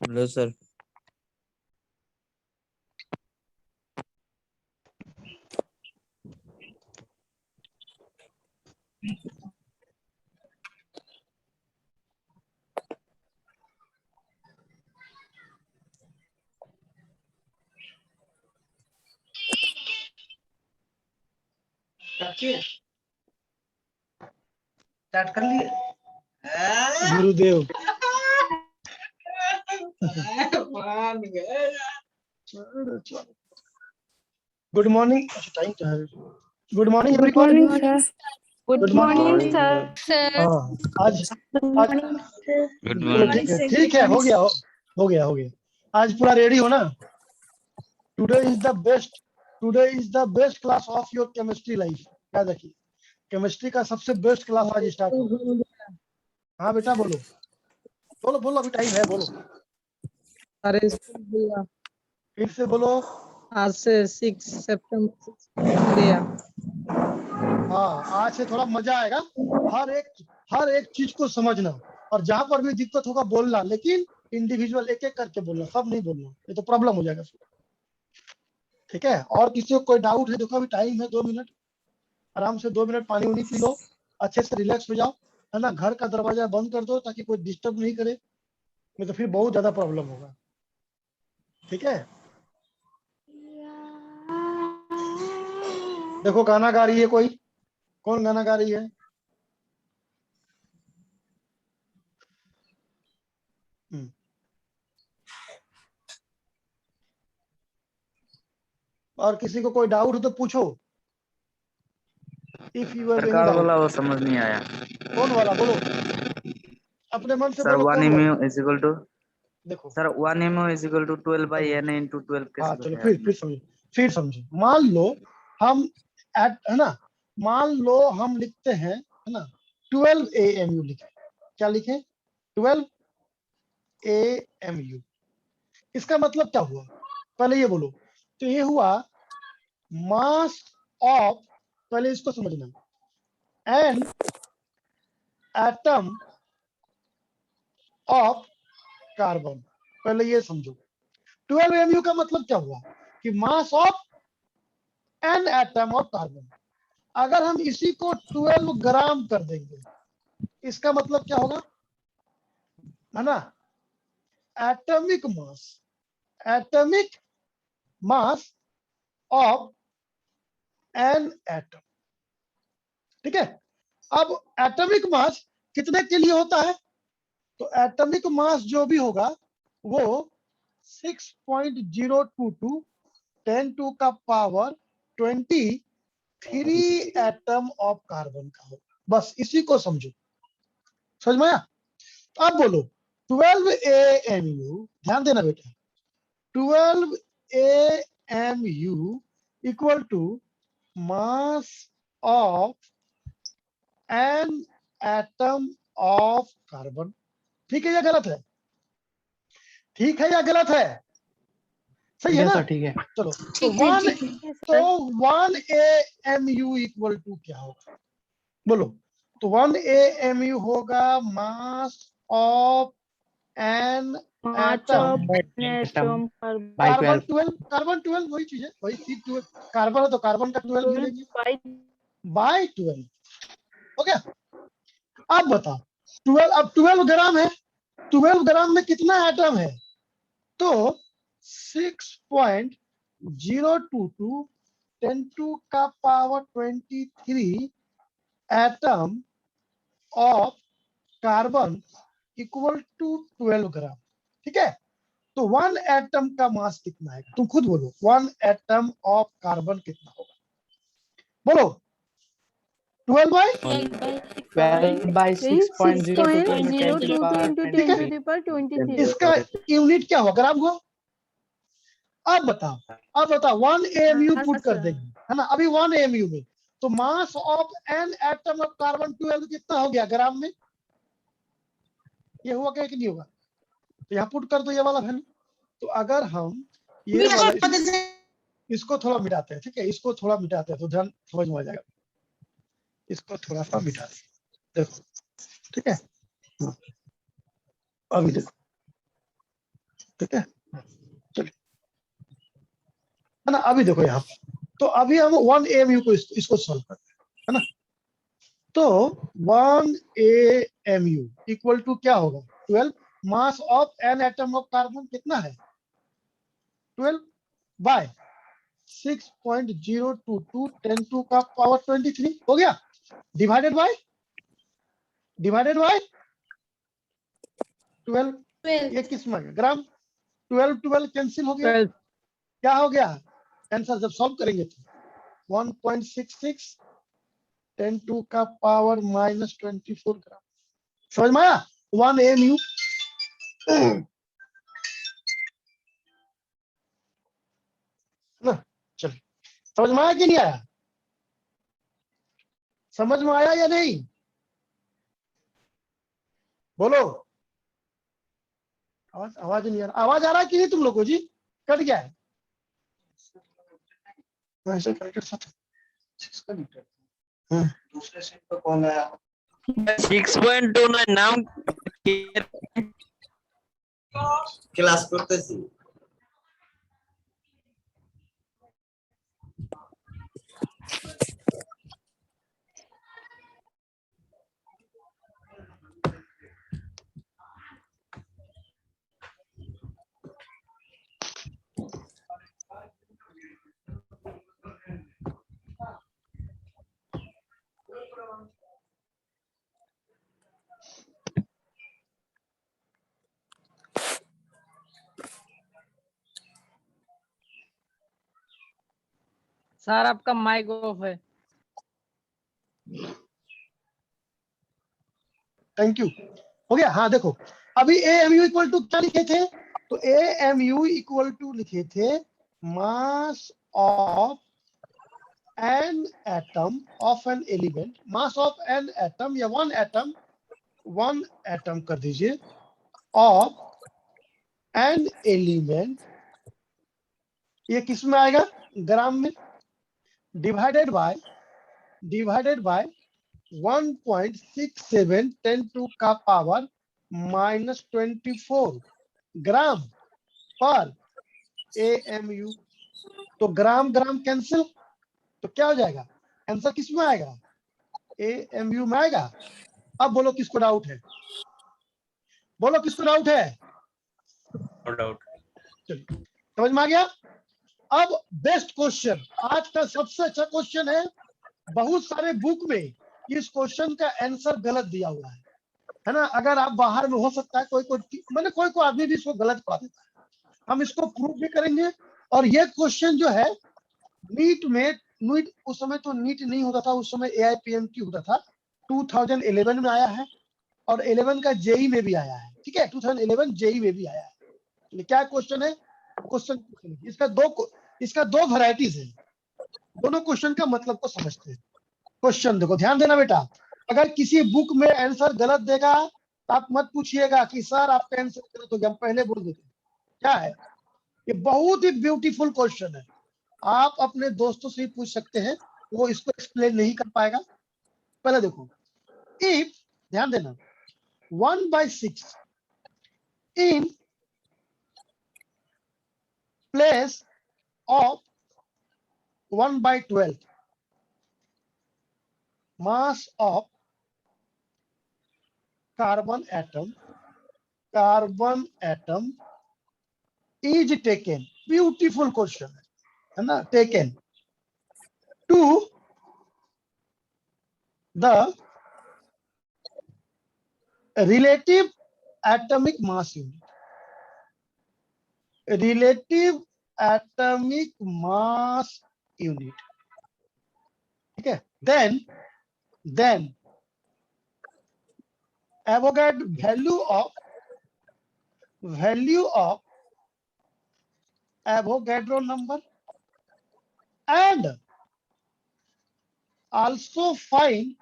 Hello sir. Start कर लिए गुरुदेव। Good morning. Time क्या है? Good morning good morning sir. Good morning sir. आज आज गुड चलो मॉर्निंग। ठीक है हो गया आज पूरा रेडी हो ना? Today is the best class of your chemistry life. याद रखिए, केमिस्ट्री का सबसे बेस्ट क्लास आज स्टार्ट हो। हाँ बेटा बोलो बोलो बोलो, अभी टाइम है, बोलो अरे स्कूल फिर से बोलो। आज से 6 सितंबर दिया। हाँ, आज से थोड़ा मजा आएगा। हर एक चीज को समझना, और जहां पर भी दिक्कत होगा बोलना, लेकिन इंडिविजुअल एक एक करके बोलना, सब नहीं बोलना, ये तो प्रॉब्लम हो जाएगा फिर। ठीक है? और किसी को कोई डाउट है? देखो अभी टाइम है 2 मिनट, आराम से 2 मिनट पानी उनी पी लो, अच्छे से रिलैक्स हो जाओ, है ना? घर का दरवाजा बंद कर दो ताकि कोई डिस्टर्ब नहीं करे, नहीं तो फिर बहुत ज्यादा प्रॉब्लम होगा। ठीक है? देखो गाना गा रही है कोई, कौन गाना गा रही है? और किसी को कोई डाउट हो तो पूछो। इफ यू हैव एनी सरकार डाउट। बोला वो समझ नहीं आया। कौन वाला? बोलो अपने मन से सर बोलो, 1 कौन वाला? mu इज इक्वल टू देखो sir 1 mu is equal to 12 by चलो, n into 12 हाँ कैसे चलो बताया आपने? फिर समझो। मान लो हम है ना, मान लो हम लिखते हैं, है ना, 12 AMU लिखे। क्या लिखे? 12 AMU। इसका मतलब क्या हुआ? पहले ये बोलो। तो ये हुआ मास ऑफ, पहले इसको समझना, एन एटम ऑफ कार्बन। पहले ये समझो, 12 AMU का मतलब क्या हुआ? कि मास of an atom of carbon. अगर हम इसी को 12 ग्राम कर देंगे, इसका मतलब क्या होगा? है ना, atomic mass of an atom. ठीक है? अब एटॉमिक मास कितने के लिए होता है? तो एटॉमिक मास जो भी होगा वो 6.022 10⁻23 एटम ऑफ कार्बन का होगा। बस इसी को समझो। समझ में आया? तो अब बोलो 12 AMU, ध्यान देना बेटा, 12 AMU equal to mass of an atom of carbon. ठीक है या गलत है? ठीक है या गलत है? सही है ना? ठीक है। चलो तो 1 AMU इक्वल टू क्या होगा? बोलो। तो 1 AMU होगा मास ऑफ एन एटम कार्बन 12 वही चीज है, वही C12 कार्बन है तो कार्बन का 12 ले लेंगे बाय 12। हो गया? अब बताओ 12, अब 12 ग्राम है, 12 ग्राम में कितना एटम है? तो 6.022 10⁻23 atom of carbon equal to 12 gram. ठीक है? तो 1 एटम का मास कितना है? तुम खुद बोलो, 1 एटम ऑफ कार्बन कितना होगा? बोलो। 12 by 6.022 इसका यूनिट क्या होगा? ग्राम हुआ। अब बताओ 1 AMU पुट कर देंगे, है ना, अभी 1 AMU में, तो mass of an atom of carbon 12 कितना हो गया ग्राम में? ये हुआ क्या कि नहीं होगा? तो यहाँ पुट कर दो ये वाला वैल्यू। तो अगर हम ये वाला इसको थोड़ा मिटाते हैं, ठीक है, इसको थोड़ा मिटाते हैं तो ध्यान समझ में आ जाएगा। इसको थोड़ा सा मिटा दें, देखो ठीक है। हाँ, अभी देखो ठीक है। हाँ, चलिए है ना, अभी देखो यहाँ तो अभी हम 1 AMU को इसको सॉल्व करते हैं, है ना। तो 1 AMU इक्वल टू क्या होगा 12 मास of an atom of carbon कितना है 12 बाय 6.022 10 का पावर 23 हो गया डिवाइडेड बाय 12 ये किस में है ग्राम 12 कैंसिल हो गया 12 क्या हो गया आंसर जब सॉल्व करेंगे तो 1.66 10 का पावर -24 ग्राम समझ में आया 1 AMU ना। चलिए समझ में आया कि नहीं आया समझ में आया या नहीं बोलो आवाज नहीं आ रहा आवाज आ रहा है कि नहीं तुम लोग को जी कट गया है ऐसे कनेक्टेड साथ दूसरे सेट पे कॉल आया 6.29 नाम ক্লাস করতেছি सर आपका माइक ऑफ है। थैंक यू हो गया हाँ देखो अभी AMU इक्वल टू क्या लिखे थे तो AMU इक्वल टू लिखे थे मास of an atom of an element mass of an atom या वन एटम कर दीजिए ऑफ एन एलिमेंट ये किस में आएगा ग्राम में डिवाइडेड बाय 1.67 10 का पावर -24 ग्राम पर AMU तो ग्राम ग्राम कैंसिल तो क्या हो जाएगा आंसर किस में आएगा AMU में आएगा अब बोलो किसको डाउट है बोलो किसको डाउट है नो डाउट चलिए समझ में आ गया अब बेस्ट क्वेश्चन आज का सबसे अच्छा क्वेश्चन है बहुत सारे बुक में इस क्वेश्चन का आंसर गलत दिया हुआ है ना अगर आप बाहर में हो सकता है कोई आदमी भी इसको गलत पढ़ा देता है हम इसको प्रूव भी करेंगे और ये क्वेश्चन जो है नीट उस समय तो नीट नहीं होता था उस समय AIPMT होता था 2011 में आया है और 11 का JEE में भी आया है ठीक है 2011 JEE में भी आया है क्या क्वेश्चन है क्वेश्चन इसका दो वैरायटीज है दोनों क्वेश्चन का मतलब को समझते हैं क्वेश्चन देखो ध्यान देना बेटा अगर किसी बुक में आंसर गलत देगा तो आप मत पूछिएगा कि सर आपका आंसर गलत हो गया हम पहले बोल देते क्या है ये बहुत ही ब्यूटीफुल क्वेश्चन है आप अपने दोस्तों से ही पूछ सकते हैं वो इसको एक्सप्लेन नहीं कर पाएगा पहले देखो इफ ध्यान देना 1/6 in place of 1/12 mass of carbon atom is taken beautiful question है ना taken to the relative atomic mass unit ठीक है then Avogadro value of Avogadro number and also find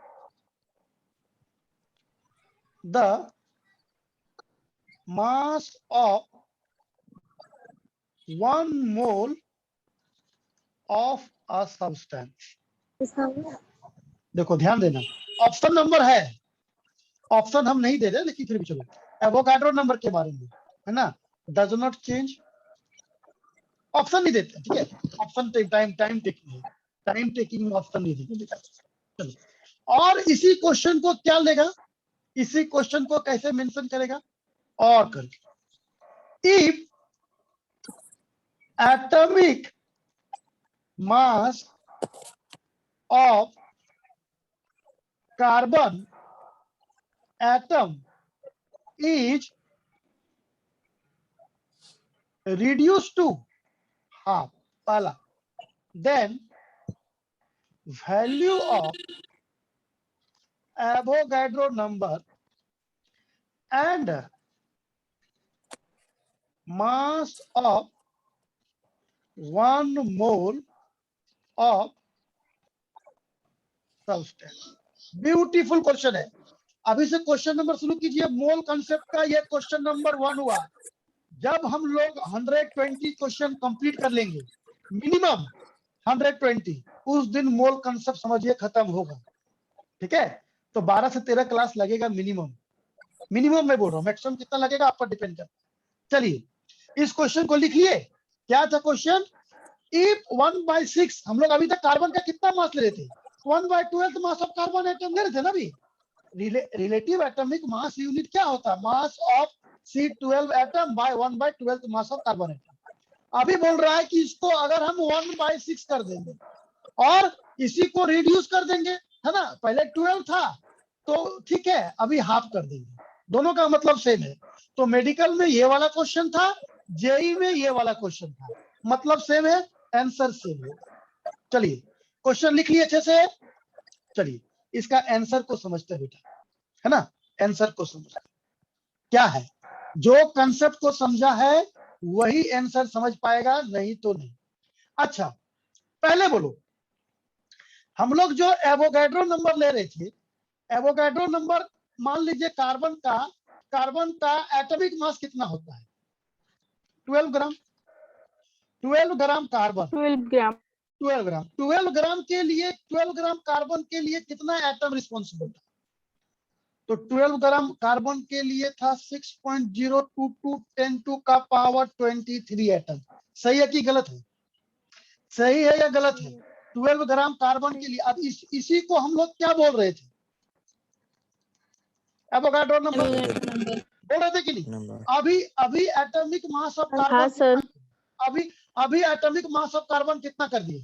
the mass of 1 mole of a substance देखो ध्यान देना, option number है, option हम नहीं दे रहे, लेकिन फिर भी चलो एवोगाड्रो नंबर के बारे में, है ना, डज नॉट चेंज, ऑप्शन नहीं देते, ठीक है, ऑप्शन टाइम टेकिंग है, टाइम टेकिंग में ऑप्शन नहीं देते। चलो, और इसी क्वेश्चन को क्या लेगा, इसी क्वेश्चन को कैसे मेंशन करेगा, और करके, if atomic mass of carbon atom is reduced to half, पहला, then value of Avogadro number and mass of 1 mole of substance। Beautiful question है। अभी से क्वेश्चन नंबर शुरू कीजिए। मोल कंसेप्ट का ये क्वेश्चन नंबर 1 हुआ। जब हम लोग 120 क्वेश्चन कंप्लीट कर लेंगे, मिनिमम 120, उस दिन मोल कंसेप्ट समझिए खत्म होगा। ठीक है, तो 12 से 13 क्लास लगेगा मिनिमम, मिनिमम मैं बोल रहा हूँ, मैक्सिमम कितना लगेगा आप पर डिपेंड करता है। चलिए इस क्वेश्चन को लिख लिए। क्या था क्वेश्चन? इफ 1/6, हम लोग अभी तक कार्बन का कितना मास ले रहे थे? 1/12 मास ऑफ कार्बन एटम ले रहे थे ना अभी। रिलेटिव एटॉमिक मास यूनिट क्या होता है? Mass of C12 atom by 1/12 mass of carbon atom. अभी बोल रहा है कि इसको अगर हम 1/6 कर देंगे और इसी को रिड्यूस कर देंगे, है ना, पहले 12 था तो ठीक है, अभी हाफ कर देंगे। दोनों का मतलब सेम है। तो मेडिकल में ये वाला क्वेश्चन था, जेई में ये वाला क्वेश्चन था, मतलब सेम है, आंसर सेम है। चलिए क्वेश्चन लिख लिए अच्छे से। चलिए इसका आंसर को समझते हैं बेटा, है ना, आंसर को समझते क्या है। जो कंसेप्ट को समझा है वही आंसर समझ पाएगा, नहीं तो नहीं। अच्छा पहले बोलो, हम लोग जो एवोगाड्रो नंबर ले रहे थे, एवोगाड्रो नंबर मान लीजिए कार्बन का एटॉमिक मास कितना होता है? 12 ग्राम। 12 ग्राम कार्बन, 12 ग्राम 12 ग्राम, 12 ग्राम के लिए, 12 ग्राम कार्बन के लिए कितना एटम रिस्पॉन्सिबल था? तो 12 ग्राम कार्बन के लिए था 6.022 10⁻23 एटम। सही है कि गलत है? सही है या गलत है? 12 ग्राम कार्बन के लिए। अब इसी को हम लोग क्या बोल रहे थे? एवोगाड्रो नंबर बोल रहे थे कि नहीं? अभी एटॉमिक मास ऑफ कार्बन, हाँ सर, अभी एटॉमिक मास ऑफ कार्बन कितना कर दिए?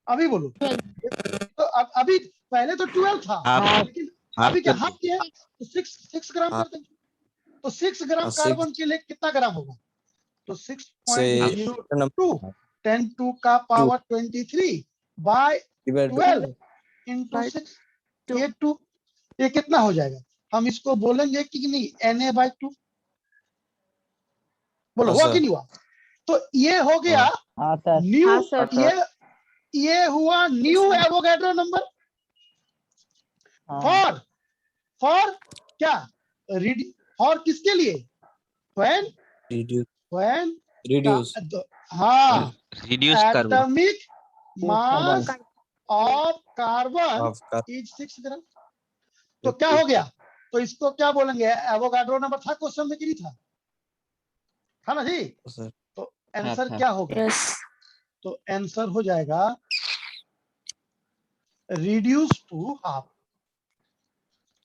अभी बोलो। तो अभी पहले तो 12 था, लेकिन अभी क्या हाफ किया? तो 6 ग्राम कर देंगे। तो 6 ग्राम कार्बन के लिए कितना ग्राम होगा? तो 6.02 10⁻23 बाय 12 इंटू 6, ये 2, ये कितना हो जाएगा? हम इसको बोलेंगे कि नहीं, Na/2। बोलो हुआ कि नहीं हुआ? तो ये हो गया न्यू, हाँ सर, ये हुआ न्यू एवोगाड्रो नंबर। फॉर क्या? फॉर किसके लिए? व्हेन हाँ, reduce carbon. Atomic mass of carbon is 6 ग्राम। तो क्या हो गया? तो इसको क्या बोलेंगे? एवोगाड्रो नंबर था क्वेश्चन में कि नहीं था? था ना जी? तो आंसर क्या होगा? यस तो आंसर हो जाएगा रिड्यूस टू हाफ।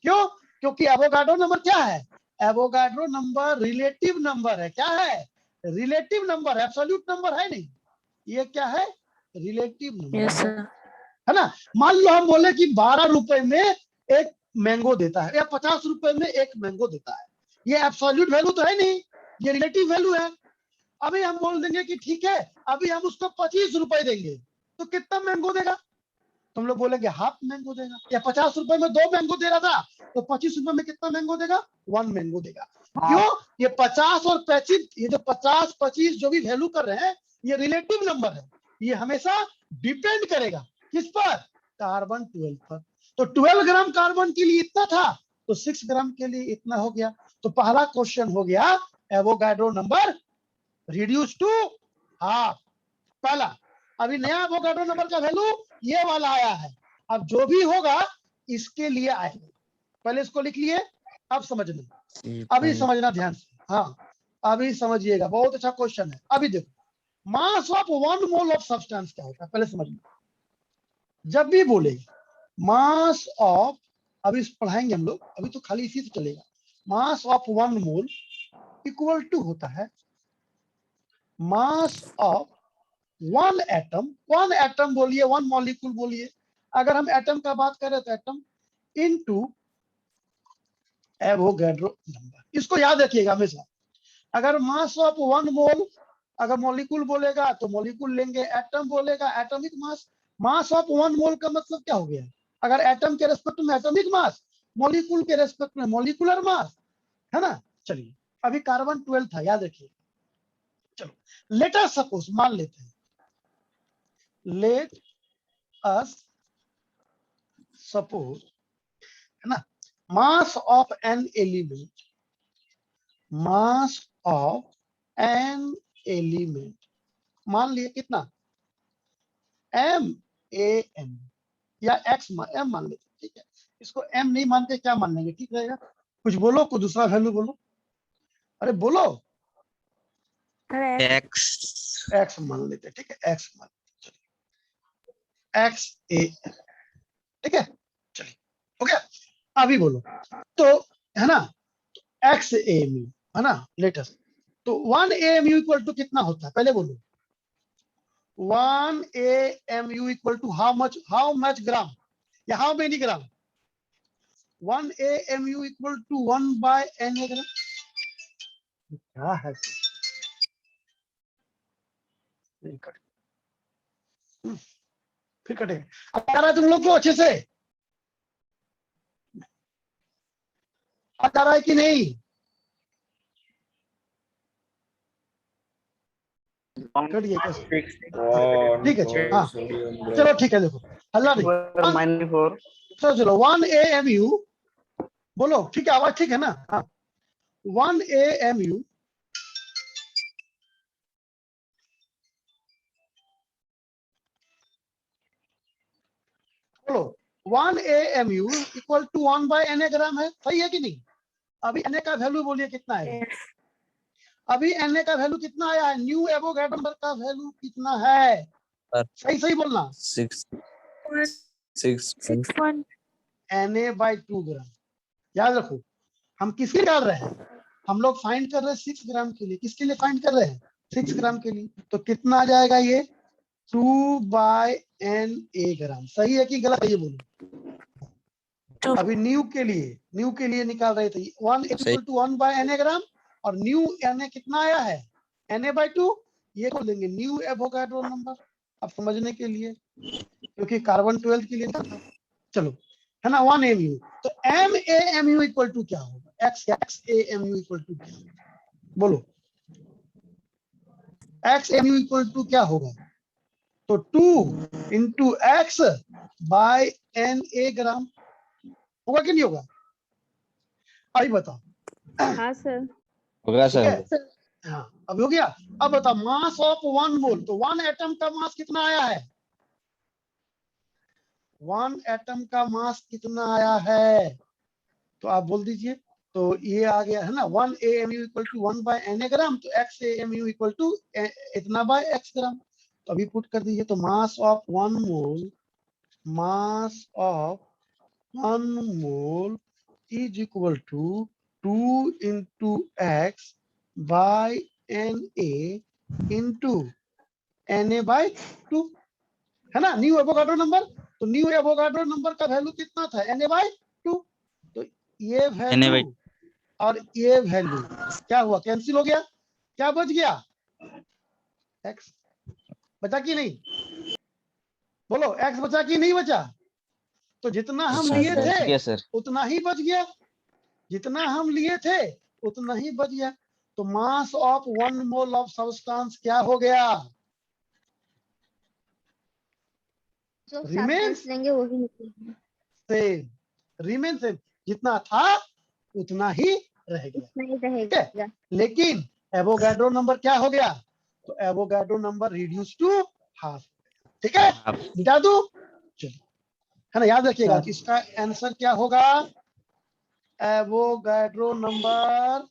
क्यों? क्योंकि एवोगाड्रो नंबर क्या है? एवोगाड्रो नंबर रिलेटिव नंबर है। क्या है? रिलेटिव नंबर, एब्सोल्यूट नंबर है नहीं। ये क्या है? रिलेटिव नंबर, यस सर, है ना। मान लो हम बोले कि 12 रुपए में एक मैंगो देता है या 50 रुपए में एक मैंगो देता है, ये एब्सोल्यूट वैल्यू तो है नहीं, ये रिलेटिव वैल्यू है। अभी हम बोल देंगे कि ठीक है, अभी हम उसको 25 रुपए देंगे, तो कितना मैंगो देगा? तुम लोग बोलेंगे हाफ मैंगो देगा। या 50 रुपए में 2 मैंगो दे रहा था, तो 25 रुपए में कितना मैंगो देगा? 1 मैंगो देगा। क्यों? ये 50 और 25, ये जो 50-25 जो भी वैल्यू कर रहे हैं, ये रिलेटिव नंबर है। ये हमेशा डिपेंड करेगा किस पर? कार्बन 12 पर। तो 12 ग्राम कार्बन के लिए इतना था, तो 6 ग्राम के लिए इतना हो गया। तो पहला क्वेश्चन हो गया Avogadro number reduce to half, पहला। अभी नया एवोगाड्रो नंबर का वैल्यू ये वाला आया है। अब जो भी होगा इसके लिए आएगा। पहले इसको लिख लिए, अब समझना, अभी समझना ध्यान से। हाँ अभी समझिएगा, बहुत अच्छा क्वेश्चन है। अभी देखो मास ऑफ 1 मोल ऑफ सब्सटेंस क्या होता है, पहले समझना। जब भी बोले मास ऑफ, अभी पढ़ाएंगे हम लोग, अभी तो खाली इसी से चलेगा। Mass of 1 mole equal to होता है मास ऑफ 1 एटम। 1 एटम बोलिए, 1 मॉलिक्यूल बोलिए, अगर हम एटम का बात करें तो एटम इनटू एवोगैड्रो नंबर। इसको याद रखिएगा हमेशा। अगर मास ऑफ 1 मोल, अगर मॉलिक्यूल बोलेगा तो मॉलिक्यूल लेंगे, एटम बोलेगा एटॉमिक मास। मास ऑफ 1 मोल का मतलब क्या हो गया? अगर एटम के रेस्पेक्ट में एटॉमिक मास, मॉलिक्यूल के रेस्पेक्ट में मॉलिक्यूलर मास, है ना। चलिए अभी कार्बन 12 था, याद रखिए। चलो लेट अस सपोज, मान लेते हैं, लेट अस सपोज, है ना, मास of an element, mass of an element मान लिए कितना, एम ए एन या एक्स एम मान लेते, ठीक है। इसको एम नहीं मानते क्या मान लेंगे, ठीक रहेगा। कुछ बोलो, कोई दूसरा वैल्यू बोलो, अरे बोलो। एक्स एक्स मान लेते, ठीक है, एक्स मान लेते, एक्स ए एन, ठीक है। चलिए हो गया, अभी बोलो तो, है ना, एक्स ए एम यू, है ना, लेटेस्ट। तो 1 AMU इक्वल टू कितना होता है, पहले बोलो। 1 AMU equal to how much gram या how many gram. 1 AMU equal to 1 by N gram. क्या है नहीं कट, फिर कटेगा। अब आ रहा है तुम लोग को अच्छे से, आ रहा है कि नहीं? कट गया कैसे? ठीक है चलो, हाँ चलो ठीक है, देखो हल्ला नहीं। चलो चलो 1 AMU बोलो, ठीक है, आवाज ठीक है ना। हाँ 1 AMU बोलो, 1 AMU equal to 1 by N gram है, सही है कि नहीं? अभी एन का वैल्यू बोलिए कितना है? अभी एन का वैल्यू कितना आया है? न्यू एवोगैड्रो नंबर का वैल्यू कितना है? सही सही बोलना। 6.1 Na बाय 2 ग्राम। याद रखो हम किसके कर रहे हैं, हम लोग फाइंड कर रहे हैं 6 ग्राम के लिए। किसके लिए फाइंड कर रहे हैं? 6 ग्राम के लिए। तो कितना आ जाएगा ये? 2 बाय एन ए ग्राम। सही है कि गलत है ये बोलो। अभी न्यू के लिए निकाल रहे थे। 1 equal to 1 by N A gram, और न्यू एन ए कितना आया है? N A by 2। ये को लेंगे न्यू एवोगाड्रो नंबर, अब समझने के लिए, क्योंकि कार्बन 12 के लिए था। चलो है ना 1 AMU। तो M A M U equal to क्या होगा? X A M U equal to क्या होगा? बोलो X M U equal to क्या होगा? तो 2 into X by N A gram होगा कि नहीं होगा? अभी बताओ। हाँ सर। होगा ठीक है, सर। हाँ अब हो गया। अब बताओ मास ऑफ 1 मोल, तो 1 एटम का मास कितना आया है? 1 एटम का मास कितना आया है? तो आप बोल दीजिए। तो ये आ गया है ना 1 AMU equal to 1 by N gram, तो एक्स AMU इक्वल टू इतना बाय एक्स ग्राम। तो अभी पुट कर दीजिए। तो mass of 1 mole, mass of 1 mole is equal to 2 into X by N A into N A by 2, है ना, new Avogadro number. तो न्यू एवोगाड्रो नंबर का वैल्यू कितना था? N A by 2। तो ये वैल्यू और ये वैल्यू क्या हुआ? कैंसिल हो गया। क्या बच गया? एक्स बचा कि नहीं? बोलो एक्स बचा कि नहीं बचा? तो जितना हम लिए थे सर उतना ही बच गया, जितना हम लिए थे उतना ही बच गया। तो mass of 1 mole of substance क्या हो गया? जो Remains सब्सटेंस लेंगे वही निकलेगा, सेम, रिमेन सेम, जितना था उतना ही रह गया। नहीं ठीक है, रहेगा। लेकिन एवोगाड्रो नंबर क्या हो गया? तो Avogadro number reduce to half. ठीक है, मिटा दू। चलो है ना, याद रखिएगा हाँ। कि इसका आंसर क्या होगा, Avogadro number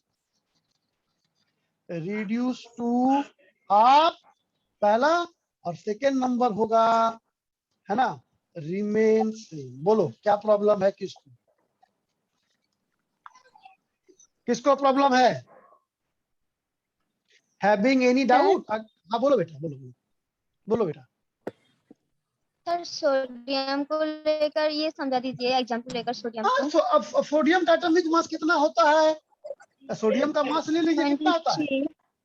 reduce to half पहला, और सेकेंड नंबर होगा, है ना, रिमेन सेम। बोलो क्या प्रॉब्लम है, किसको किसको प्रॉब्लम है, हैविंग एनी डाउट? हाँ बोलो बेटा, बोलो बोलो बोलो बेटा। सर सोडियम को लेकर ये समझा दीजिए, एग्जाम्पल लेकर सोडियम हाँ, को। अब सोडियम का एटॉमिक मास कितना होता है, सोडियम का मास ले लीजिए, कितना होता है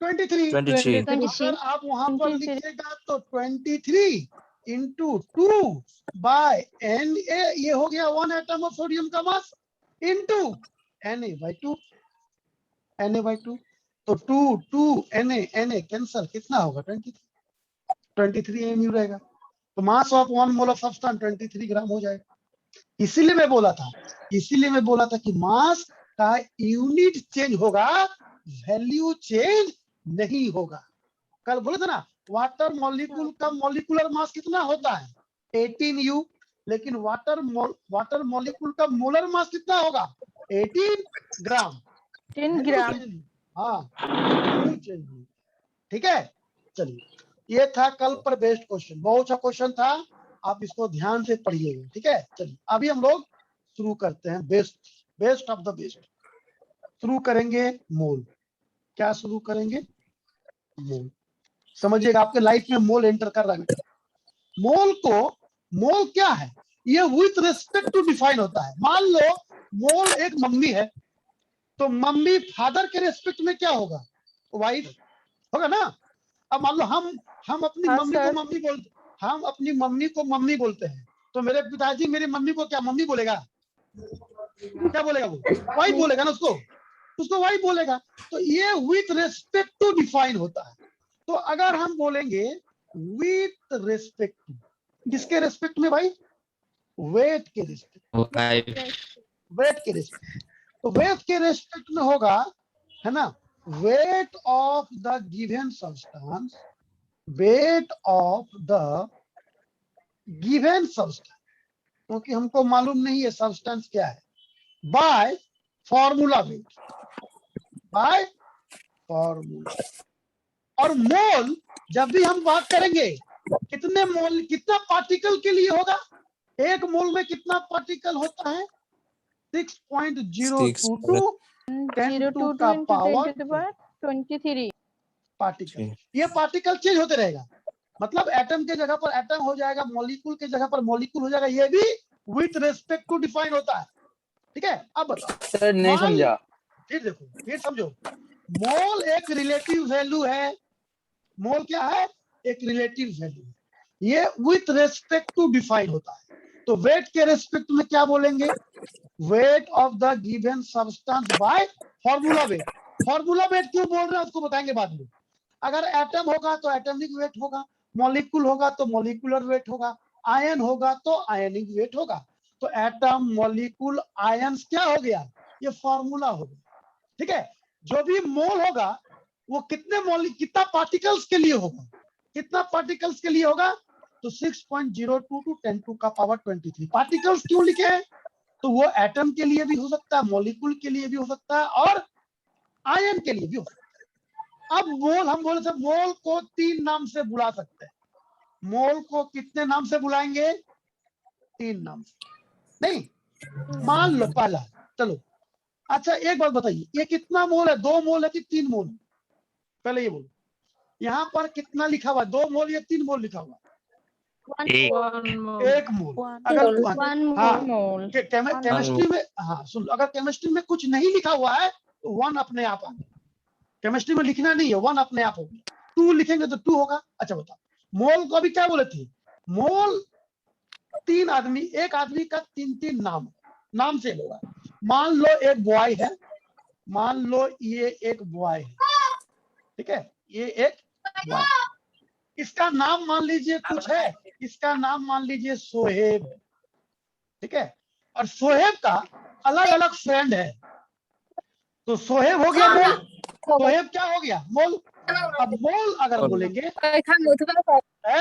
23। 23 तो अगर आप वहां पर लिखिएगा तो 23 इंटू 2 बाय एन ए, ये हो गया 1 एटम ऑफ सोडियम का मास इंटू Na/2, Na/2। तो 2 Na कैंसल, कितना होगा 23 एमयू रहेगा। तो mass of 1 mole of substance 23 ग्राम हो जाएगा। इसीलिए मैं बोला था कि मास का यूनिट चेंज होगा, वैल्यू चेंज नहीं होगा। कल बोले थे ना, वाटर मॉलिक्यूल का मॉलिक्यूलर मास कितना होता है 18 यू, लेकिन वाटर मॉलिक्यूल का मोलर मास कितना होगा 18 ग्राम। 10 ग्राम। हाँ, ठीक है। चलिए, ये था कल पर बेस्ड क्वेश्चन, बहुत अच्छा क्वेश्चन था, आप इसको ध्यान से पढ़िएगा, ठीक है। चलिए अभी हम लोग शुरू करते हैं बेस्ट ऑफ द बेस्ट। शुरू करेंगे मोल। क्या शुरू करेंगे, मोल। समझिएगा, आपके लाइफ में मोल एंटर कर रहा है। मोल क्या है, ये विथ रिस्पेक्ट टू डिफाइन होता है। मान लो मोल एक मम्मी है, तो मम्मी फादर के रिस्पेक्ट में क्या होगा, वाइफ होगा ना। अब मान लो हम अपनी मम्मी को मम्मी बोलते, हम अपनी मम्मी को मम्मी बोलते हैं, तो मेरे पिताजी मेरी मम्मी को क्या मम्मी बोलेगा, क्या बोलेगा, वो वाइफ बोलेगा ना, उसको वाइफ बोलेगा। तो ये विथ रिस्पेक्ट टू डिफाइन होता है। तो अगर हम बोलेंगे विथ रिस्पेक्ट टू, किसके रिस्पेक्ट में भाई, वेट के रिस्पेक्ट, वेट के रिस्पेक्ट। तो वेट के रिस्पेक्ट में होगा, है ना, wait of the given substance, wait of the given substance, क्योंकि हमको मालूम नहीं है सब्सटेंस क्या है, by formula wait, by formula. और मोल जब भी हम बात करेंगे, कितने मोल, कितना पार्टिकल के लिए होगा, एक मोल में कितना पार्टिकल होता है 6.022 10 का पावर 23 पार्टिकल। ये पार्टिकल चेंज होते रहेगा, मतलब एटम के जगह पर एटम हो जाएगा, मॉलिक्यूल के जगह पर मॉलिक्यूल हो जाएगा, ये भी विथ रिस्पेक्ट टू डिफाइन होता है, ठीक है। अब बताओ सर, नहीं समझा। फिर देखो, फिर समझो, मोल एक रिलेटिव वैल्यू है। मोल क्या है, एक रिलेटिव वैल्यू, ये विथ रिस्पेक्ट टू डिफाइन होता है। तो वेट के रिस्पेक्ट में क्या बोलेंगे, wait of the given substance by formula wait. Formula wait क्यों बोल रहे हैं उसको बताएंगे बाद में। अगर एटम होगा तो एटॉमिक वेट होगा, मॉलिक्यूल होगा तो मॉलिक्यूलर वेट होगा, आयन होगा तो आयनिक वेट होगा। तो एटम, मॉलिक्यूल, आयंस क्या हो गया, ये फॉर्मूला हो गया, ठीक है। जो भी मोल होगा वो कितना पार्टिकल्स के लिए होगा, कितना पार्टिकल्स के लिए होगा, तो 6.022 10 का पावर 23 पार्टिकल्स। क्यों लिखे हैं, तो वो एटम के लिए भी हो सकता है, मॉलिक्यूल के लिए भी हो सकता है, और आयन के लिए भी हो सकता है। अब मोल, हम बोले थे मोल को 3 नाम से बुला सकते हैं। मोल को कितने नाम से बुलाएंगे, 3 नाम से। नहीं, मान लो पहला, चलो अच्छा एक बात बताइए, ये कितना मोल है, 2 मोल है कि 3 मोल, पहले ये बोलो। यहाँ पर कितना लिखा हुआ है, 2 मोल या 3 मोल लिखा हुआ है, एक मोल। अगर हाँ, केमिस्ट्री में, हाँ सुन, अगर केमिस्ट्री में कुछ नहीं लिखा हुआ है तो 1 अपने आप आ गया। केमिस्ट्री में लिखना नहीं है, 1 अपने आप होगा, 2 लिखेंगे तो 2 होगा। अच्छा बताओ, मोल को अभी क्या बोले थे, मोल 3 आदमी, एक आदमी का 3 नाम से होगा। मान लो एक बॉय है, मान लो ये एक बॉय है, ठीक है, ये एक बॉय, इसका नाम मान लीजिए कुछ है, इसका नाम मान लीजिए सोहेब, ठीक है। और सोहेब का अलग अलग फ्रेंड है, तो सोहेब हो गया मोल, सोहेब क्या हो गया, मोल। अब मोल अगर बोलेंगे,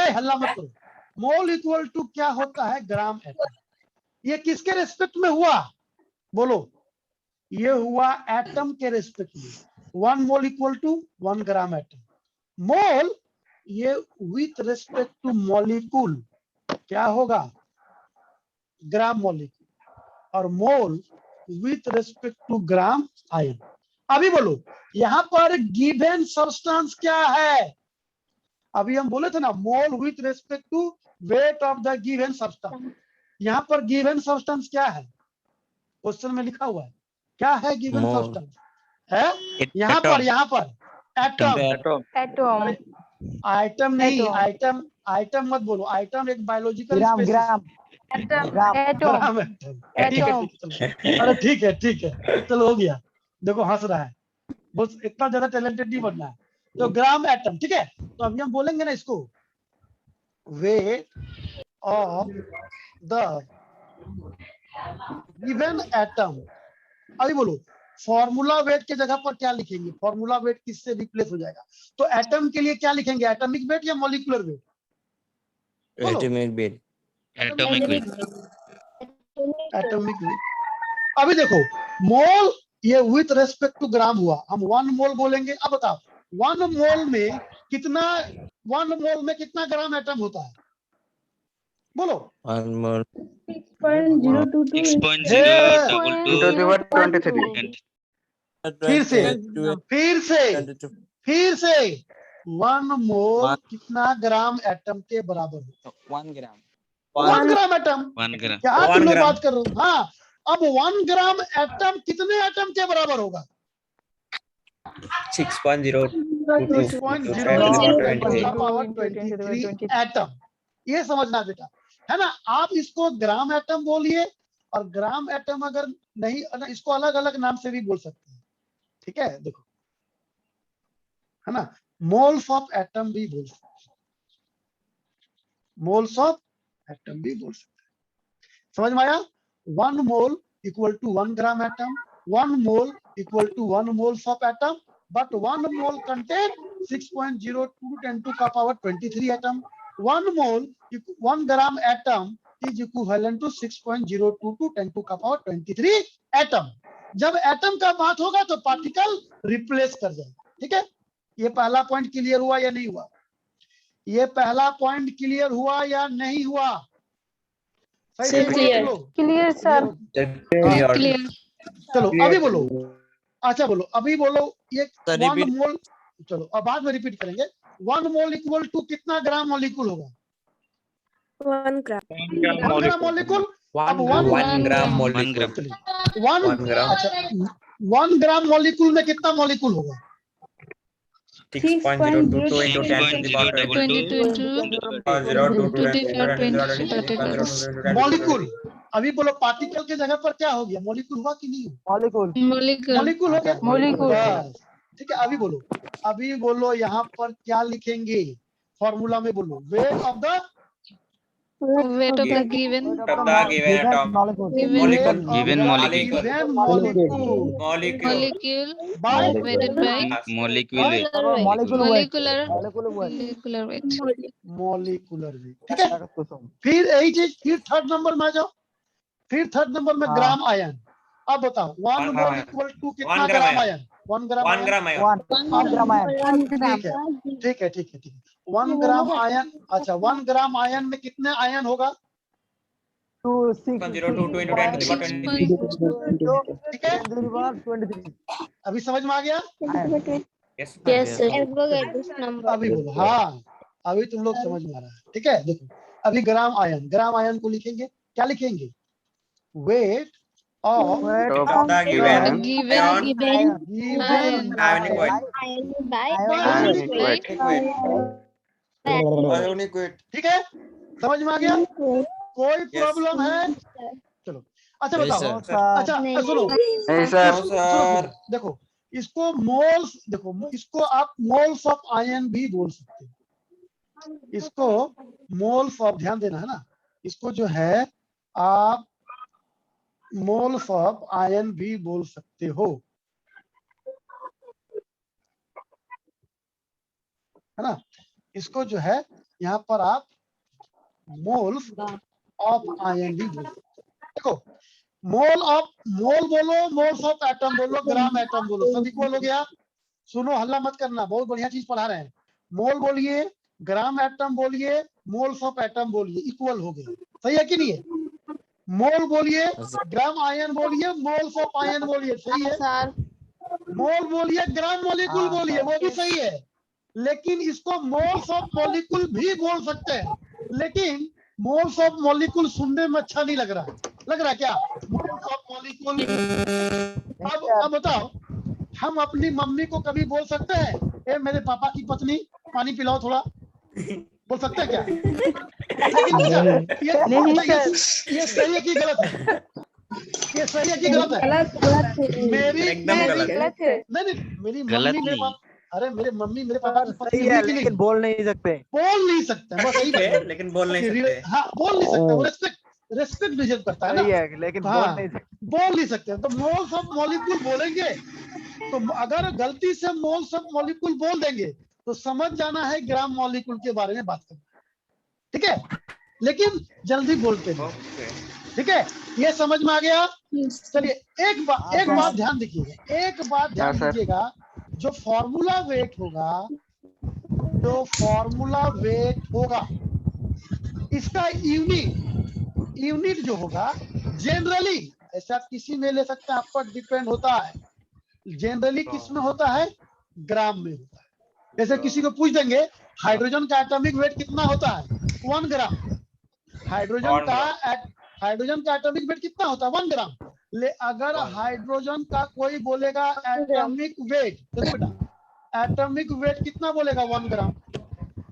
हल्ला मत करो, मोल इक्वल टू क्या होता है, ग्राम एटम, ये किसके रेस्पेक्ट में हुआ, बोलो, ये हुआ एटम के रेस्पेक्ट में। 1 mole equal to 1 gram atom. Mole ये विथ रेस्पेक्ट टू मॉलिक्यूल क्या होगा, ग्राम मॉलिक्यूल, और mole with respect to gram ion. अभी बोलो यहां पर गिवन सब्सटेंस क्या है, अभी हम बोले थे ना mole with respect to weight of the given substance. यहां पर गिवन सब्सटेंस क्या है, क्वेश्चन में लिखा हुआ है, क्या है गिवन मोल। सब्सटेंस है, यहाँ पर एटम। एटम आइटम नहीं, Atom. आइटम मत बोलो, आइटम एक बायोलॉजिकल एटम ग्राम एटम। अरे ठीक है चलो हो गया, देखो हंस रहा है, बस इतना ज्यादा टैलेंटेड नहीं बनना है। तो ग्राम एटम, ठीक है, तो अभी हम बोलेंगे ना इसको wait of the given atom. अभी बोलो फॉर्मूला वेट के जगह पर क्या लिखेंगे, फॉर्मूला वेट किससे रिप्लेस हो जाएगा, तो एटम के लिए क्या लिखेंगे, एटॉमिक वेट या मॉलिक्यूलर वेट, बोलो। Atomic weight. Atomic weight. अभी देखो मोल ये विथ रेस्पेक्ट टू ग्राम हुआ, हम 1 मोल बोलेंगे। अब बताओ 1 मोल में कितना ग्राम एटम होता है, बोलो। 1 मोल 6.022 फिर से 1 मोल कितना ग्राम एटम के बराबर होता है, 1 ग्राम 1 ग्राम एटम। 1 ग्राम क्या 1 तुम लोग ग्राम। बात कर रहे हो, हाँ। अब 1 ग्राम एटम कितने एटम के बराबर होगा, 6.022 एटम। ये समझना बेटा, है ना। आप इसको ग्राम एटम बोलिए, और ग्राम एटम अगर नहीं, इसको अलग अलग नाम से भी बोल सकते हैं, ठीक है। देखो है ना, मोल्स ऑफ एटम भी बोल सकते हैं, मोल्स ऑफ एटम भी बोल सकते हैं, समझ में आया। 1 mole equal to 1 gram atom, 1 mole equal to 1 moles of atom, but 1 mole contain 6.02 10 to the power 23 atom. 1 mole 1 gram atom is equivalent to 6.022 10 to the power 23 atom. जब atom का बात होगा तो पार्टिकल रिप्लेस कर जाएगा, ठीक है। ये पहला पॉइंट क्लियर हुआ या नहीं हुआ, ये पहला पॉइंट क्लियर हुआ या नहीं हुआ, सही Sir, बोलो clear. तुम लोग। Clear sir Clear. चलो अभी बोलो, अच्छा बोलो अभी बोलो, ये Sir, 1 repeat. मोल, चलो अब बाद में रिपीट करेंगे। 1 मोल इक्वल टू कितना ग्राम मॉलिक्यूल होगा, 1 ग्राम 1 ग्राम मॉलिक्यूल। अब 1 1 ग्राम 1 मॉलिक्यूल। ग्राम 1 1 ग्राम। अच्छा 1 ग्राम मॉलिक्यूल में कितना मॉलिक्यूल होगा, 6.022 into 10 to the power 22 into 22 molecule. अभी बोलो पार्टिकल की जगह पर क्या हो गया, मॉलिक्यूल हुआ कि नहीं हुआ, molecule. मॉलिक्यूल हो गया, Molecule. बस, ठीक है। अभी बोलो यहाँ पर क्या लिखेंगे, फॉर्मूला में बोलो weight of the Weight of the given Given molecule. molecule by weighted by molecule weight. molecular weight. Molecular weight, ठीक है। फिर यही चीज, फिर थर्ड नंबर में आ जाओ, फिर थर्ड नंबर में ग्राम आयन। अब बताओ 1 मोल इक्वल टू कितना ग्राम आयन, 1 ग्राम आयन, ठीक है 1 ग्राम आयन। अच्छा 1 ग्राम आयन में कितने आयन होगा, 6.022 into 10 to the power 23 ठीक है। अभी समझ में आ गया, yes Yes sir अभी बोलो, हाँ अभी तुम लोग समझ में आ रहा है, ठीक है। देखो अभी ग्राम आयन को लिखेंगे, क्या लिखेंगे, weight of Given ionic weight Ionic weight. ठीक है, समझ में आ गया, कोई प्रॉब्लम है, चलो अच्छा नहीं, बताओ। सर। अच्छा सुनो सुनो, देखो इसको मोल्स, देखो इसको आप मोल्स ऑफ आयन भी बोल सकते हो, इसको मोल्स ऑफ, ध्यान देना है ना, इसको जो है आप मोल्स ऑफ आयन भी बोल सकते हो, है ना। इसको जो है यहाँ पर आप मोल्स ऑफ आयन भी बोल सकते हो। देखो मोल बोलो, मोल्स ऑफ एटम बोलो, ग्राम एटम बोलो, सब इक्वल हो गया। सुनो, हल्ला मत करना, बहुत बढ़िया चीज पढ़ा रहे हैं। मोल बोलिए, ग्राम एटम बोलिए, मोल्स ऑफ एटम बोलिए, इक्वल हो गया। सही है कि नहीं है? मोल बोलिए, ग्राम आयन बोलिए, मोल्स ऑफ आयन बोलिए, सही है। सर मोल बोलिए, ग्राम मॉलिक्यूल बोलिए, वो भी सही है। लेकिन इसको मोल्स ऑफ मॉलिक्यूल भी बोल सकते हैं, लेकिन मोल्स ऑफ मॉलिक्यूल सुनने में अच्छा नहीं लग रहा है। लग रहा है क्या मोल्स ऑफ मॉलिक्यूल? अब बताओ, हम अपनी मम्मी को कभी बोल सकते हैं, ए मेरे पापा की पत्नी पानी पिलाओ थोड़ा? बोल सकते हैं क्या? लेकिन ये सही है कि गलत है? ये सही है कि गलत है? मेरी एकदम गलत है। गलत है। नहीं, मेरी गलत मम्मी मेरे नहीं। पापा, अरे मेरे मम्मी मेरे पापा की पत्नी सही हुई है कि नहीं? लेकिन बोल नहीं सकते। बोल नहीं सकते, बस यही ठीक है, बात है। लेकिन बोल नहीं सकते। हाँ, बोल नहीं सकते, वो रेस्पेक्ट डिजर्व करता है सही ना। है लेकिन हाँ, बोल नहीं सकते। बोल नहीं सकते, तो मोल्स ऑफ मॉलिक्यूल बोलेंगे। तो अगर गलती से मोल्स ऑफ मॉलिक्यूल बोल देंगे तो समझ जाना है ग्राम मॉलिक्यूल के बारे में बात करना, ठीक है? लेकिन जल्दी बोलते हैं, ओके, ठीक है? ये समझ में आ गया? चलिए, एक बात ध्यान दीजिएगा, एक बात ध्यान सर। दीजिएगा, जो फॉर्मूला वेट होगा, इसका यूनिट जो होगा, जनरली ऐसा किसी में ले सकते हैं, आप पर डिपेंड होता है। जनरली किस में होता है? ग्राम में होता है। जैसे किसी को पूछ देंगे हाइड्रोजन का एटॉमिक वेट कितना होता है? 1 ग्राम। हाइड्रोजन का एटॉमिक वेट कितना होता है? 1 ग्राम। अगर हाइड्रोजन का कोई बोलेगा एटॉमिक वेट, देखो बेटा, एटॉमिक वेट कितना बोलेगा? 1 ग्राम।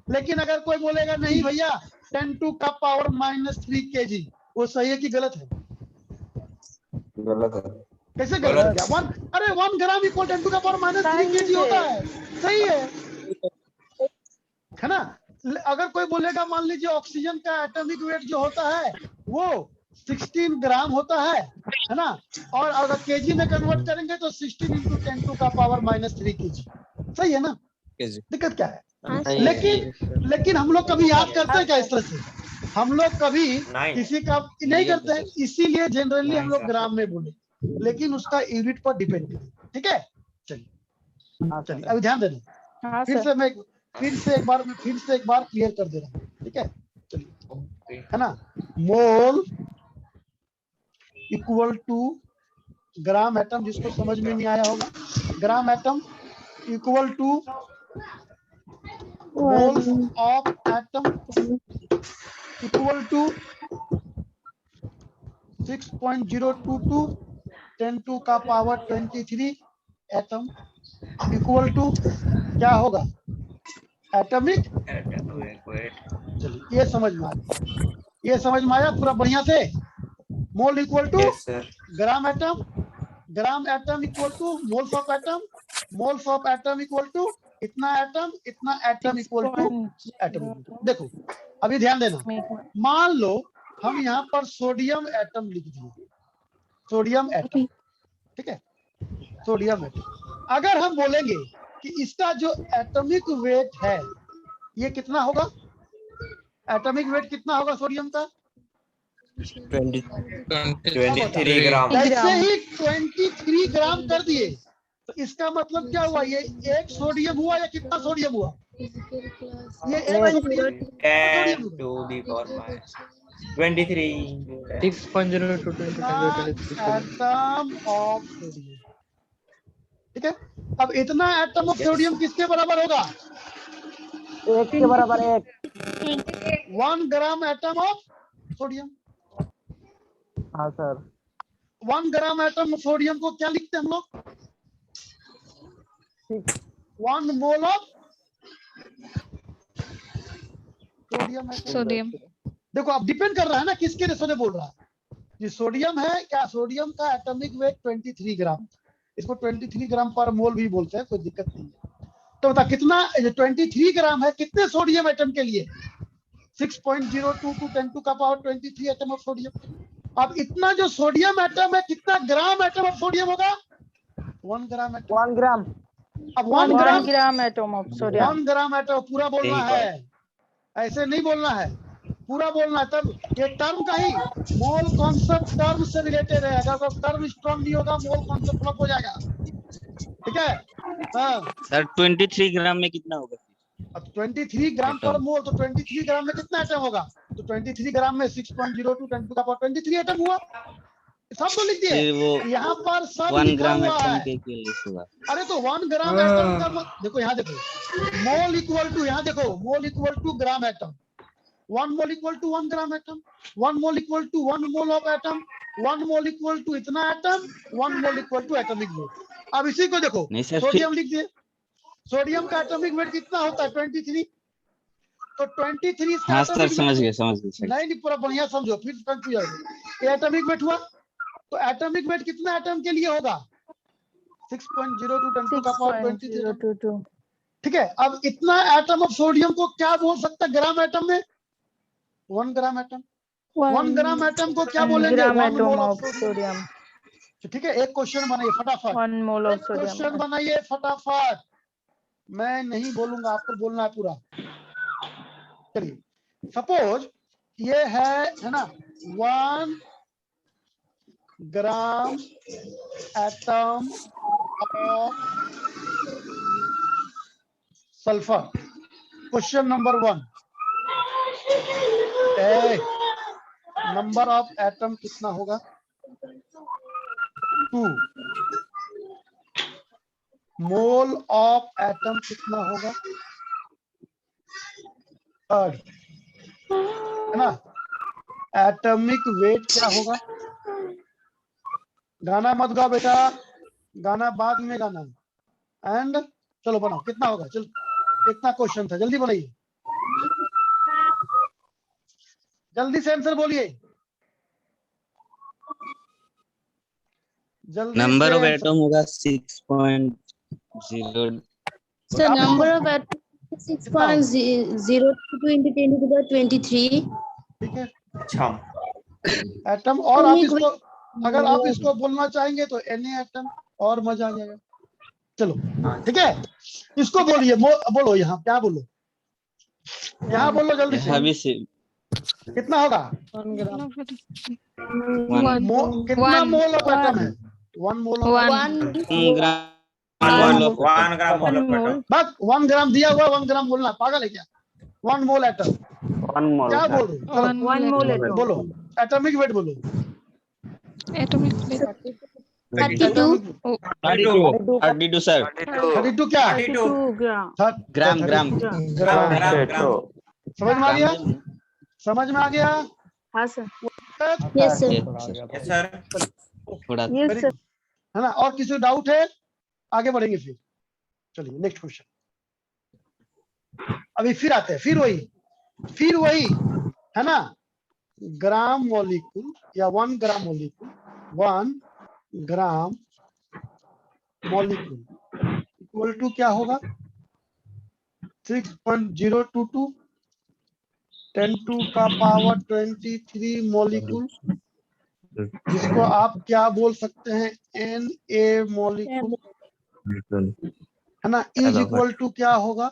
लेकिन अगर कोई बोलेगा नहीं भैया 10 टू का पावर -3 kg, वो सही है कि गलत है? गलत है। कैसे गलत है? क्या अरे 1 ग्राम इक्वल 10 टू का पावर -3 kg होता है, सही है ना? अगर कोई बोलेगा, मान लीजिए ऑक्सीजन का एटॉमिक वेट जो होता है वो 16 ग्राम होता है ना? और अगर केजी में कन्वर्ट करेंगे तो 16 इंटू 10 टू का पावर -3 kg, सही है ना? दिक्कत क्या है? लेकिन हम लोग कभी याद करते हैं क्या इस तरह से? हम लोग कभी नहीं। किसी का नहीं करते हैं, इसीलिए जनरली हम लोग ग्राम में बोले, लेकिन उसका यूनिट पर डिपेंड है, ठीक है? चलिए अभी ध्यान देना, फिर से एक बार क्लियर कर दे रहा हूँ, ठीक है? चलिए, है ना? Mole equal to gram atom, जिसको समझ में नहीं आया होगा, gram atom equal to moles of atom equal to 6.022 10 to का पावर 23 एटम इक्वल टू क्या होगा? एटॉमिक। चलिए, ये समझ में आया पूरा बढ़िया से? Mole equal to gram atom equal to moles of atom, moles of atom equal to इतना एटम इक्वल टू एटम। देखो अभी ध्यान देना, मान लो हम यहाँ पर सोडियम एटम लिख दिए, सोडियम एटम, ठीक है? सोडियम एटम, अगर हम बोलेंगे कि इसका जो एटॉमिक वेट है ये कितना होगा? एटॉमिक वेट कितना होगा सोडियम का? 23 ग्राम। ऐसे ही 23 ग्राम कर दिए, तो इसका मतलब क्या हुआ? ये एक सोडियम हुआ या कितना सोडियम हुआ? ये एक sodium 10 to the power -23 atom of sodium, ठीक है? अब इतना एटम ऑफ सोडियम किसके बराबर होगा? 1 के बराबर 1। 1 ग्राम एटम ऑफ सोडियम। हाँ sir. 1 gram atom of sodium को क्या लिखते हैं हम लोग? 1 मोल ऑफ सोडियम। देखो अब डिपेंड कर रहा है ना किसके रेशो में बोल रहा है। ये सोडियम है क्या? सोडियम का एटॉमिक वेट 23 ग्राम, इसको 23 ग्राम पर मोल भी बोलते हैं, कोई दिक्कत नहीं है। तो बता कितना 23 ग्राम है, कितने सोडियम एटम के लिए? 6.022 10 टू का पावर 23 एटम ऑफ सोडियम। अब इतना जो सोडियम एटम है, कितना ग्राम एटम ऑफ सोडियम होगा? 1 ग्राम एटम। 1 ग्राम। अब 1 gram atom of sodium. 1 gram atom पूरा बोलना है, ऐसे नहीं बोलना है, पूरा बोलना है, तब ये टर्म का ही मोल कॉन्सेप्ट टर्म से रिलेटेड है। अगर टर्म स्ट्रॉन्ग नहीं होगा मोल कॉन्सेप्ट फ्लॉप हो जाएगा। ठीक है, हाँ। सर 23 ग्राम में कितना होगा? अब 23 ग्राम पर एटम। मोल, तो 23 ग्राम में कितना एटम होगा? तो 23 ग्राम में 6.02 10 टू द पावर 23 एटम हुआ। सब तो लिख दिए फिर वो यहाँ पर, सब 1 लिखा ग्राम हुआ एटम है। के इक्विवेलेंट होगा। अरे तो 1 ग्राम एटम का देखो, यहाँ देखो, मोल इक्वल टू, यहाँ देखो, mole equal to gram atom, 1 mole equal to 1 gram atom, 1 mole equal to 1 mole of atom, 1 mole equal to इतना atom, 1 mole equal to atomic weight. अब इसी को देखो, नहीं सर, सोडियम लिख दिए, सोडियम का एटॉमिक वेट कितना होता है? 23। तो 23 इसका हाँ सर एटॉमिक समझ वेट, गए सर। नहीं पूरा बढ़िया समझो, फिर कंफ्यूज जाओगे। ये एटॉमिक वेट हुआ, तो एटॉमिक वेट कितना एटम के लिए होगा? 6.02 10 टू द पावर 23। 6.022 ठीक है, अब इतना एटम ऑफ सोडियम को क्या बोल सकता है ग्राम एटम में? 1 ग्राम एटम। 1 ग्राम एटम को क्या बोलेंगे? ग्राम 1 atom mole of of sodium. Sodium, ठीक है, एक क्वेश्चन बनाइए फटाफट, 1 मोल ऑफ एक क्वेश्चन सोडियम। बनाइए फटाफट, मैं नहीं बोलूंगा, आपको बोलना है पूरा। चलिए, सपोज ये है ना 1 gram atom of sulphur. Question number 1, number of atom कितना होगा? 2। मोल ऑफ एटम कितना होगा? 3 है ना। एटॉमिक वेट क्या होगा? गाना मत गाओ बेटा, गाना बाद में गाना। एंड चलो बनाओ, कितना होगा? चलो, इतना क्वेश्चन था, जल्दी बनाइए, जल्दी से आंसर बोलिए, जल्दी नंबर से ऑफ answer। एटम होगा 6.0। So number of atoms 6.022 into 10 to the power 23. ठीक है, अच्छा, एटम। और आप Atomic इसको, अगर आप इसको बोलना चाहेंगे तो Na एटम, और मजा आ जाएगा। चलो ठीक है, इसको बोलिए, बोलो यहाँ, क्या बोलो, यहाँ बोलो जल्दी से, यहाँ भी से कितना होगा? 1 ग्राम, कितना मोल ऑफ एटम है? 1 mole of atom. 1 gram 1 gram mole of atom. बस 1 ग्राम दिया हुआ, 1 ग्राम बोलना, पागल है क्या? 1 मोल एटम, 1 मोल क्या बोल रहे हो? चलो 1 मोल एटम, बोलो, एटॉमिक वेट बोलो। एटॉमिक 32. 32 सर। 32 क्या? 2 ग्राम, ग्राम ग्राम ग्राम। समझ में आ गया? समझ में आ गया? हाँ sir, Yes sir. Yes sir. थोड़ा यस सर। है ना, और किसी डाउट है? आगे बढ़ेंगे फिर। चलिए नेक्स्ट क्वेश्चन, अभी फिर आते हैं, फिर वही है ना, ग्राम मॉलिक्यूल या 1 gram molecule, 1 gram molecule equal to क्या होगा? 6.022 10 टू का पावर 23 मॉलिक्यूल, जिसको आप क्या बोल सकते हैं? Na मॉलिक्यूल, है ना। इज इक्वल टू क्या होगा?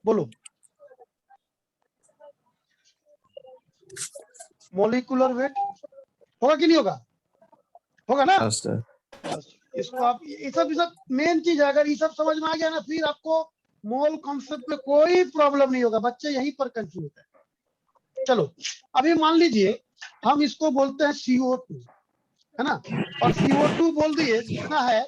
बोलो, मॉलिक्यूलर वेट होगा कि नहीं होगा? होगा ना। इसको आप, ये सब मेन चीज है, अगर ये सब समझ में आ गया ना, फिर आपको मोल कॉन्सेप्ट में कोई प्रॉब्लम नहीं होगा। बच्चे यहीं पर कंफ्यूज होते हैं। चलो, अभी मान लीजिए हम इसको बोलते हैं CO2, है ना, और CO2 बोल दिए कितना है?